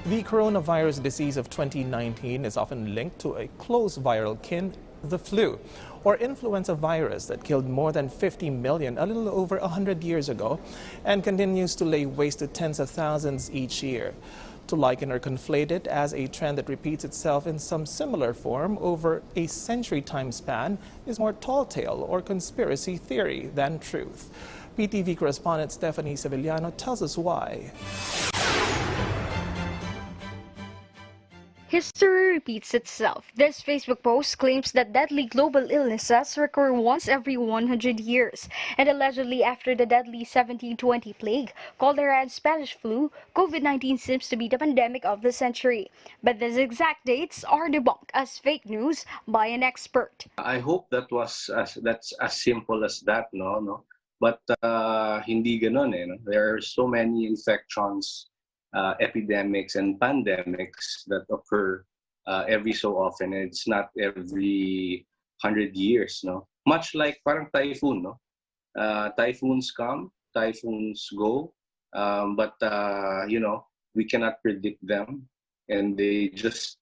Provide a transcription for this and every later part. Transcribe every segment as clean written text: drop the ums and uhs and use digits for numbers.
The coronavirus disease of 2019 is often linked to a close viral kin, the flu, or influenza virus that killed more than 50 million a little over 100 years ago and continues to lay waste to tens of thousands each year. To liken or conflate it as a trend that repeats itself in some similar form over a century time span is more tall tale or conspiracy theory than truth. PTV correspondent Stephanie Sevillano tells us why. History repeats itself. This Facebook post claims that deadly global illnesses recur once every 100 years. And allegedly after the deadly 1720 plague, cholera and Spanish flu, COVID-19 seems to be the pandemic of the century. But these exact dates are debunked as fake news by an expert. I hope that's as simple as that, no? But hindi ganon eh. No? There are so many infections, epidemics and pandemics that occur every so often. It's not every 100 years, no? Much like parang typhoon, no? Typhoons come, typhoons go, but we cannot predict them, and they just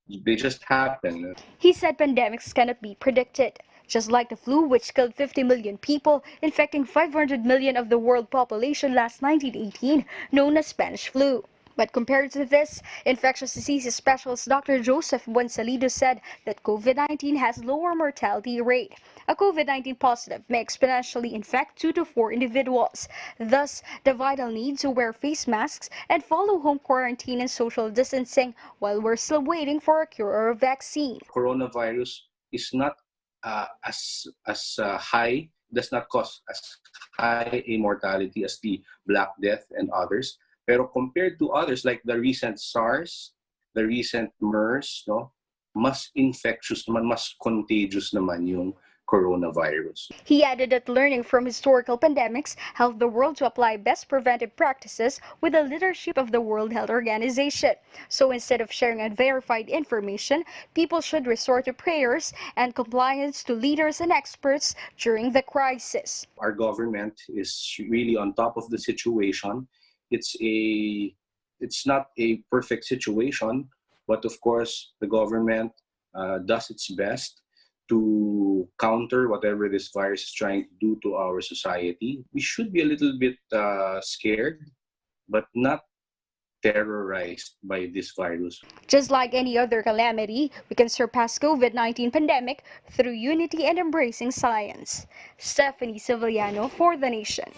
happen. He said pandemics cannot be predicted. Just like the flu, which killed 50 million people, infecting 500 million of the world population last 1918, known as Spanish flu. But compared to this, infectious diseases specialist Dr. Joseph Buensalido said that COVID-19 has lower mortality rate. A COVID-19 positive may exponentially infect 2 to 4 individuals. Thus, the vital need to wear face masks and follow home quarantine and social distancing while we're still waiting for a cure or a vaccine. Coronavirus is not as high, does not cause as high a mortality as the Black Death and others. Pero compared to others like the recent SARS, the recent MERS, no, mas infectious naman, mas contagious naman yung coronavirus. He added that learning from historical pandemics helped the world to apply best preventive practices with the leadership of the World Health Organization. So instead of sharing unverified information, people should resort to prayers and compliance to leaders and experts during the crisis. Our government is really on top of the situation. It's not a perfect situation, but of course the government does its best to counter whatever this virus is trying to do to our society. We should be a little bit scared, but not terrorized by this virus. Just like any other calamity, we can surpass COVID-19 pandemic through unity and embracing science. Stephanie Sevillano for The Nation.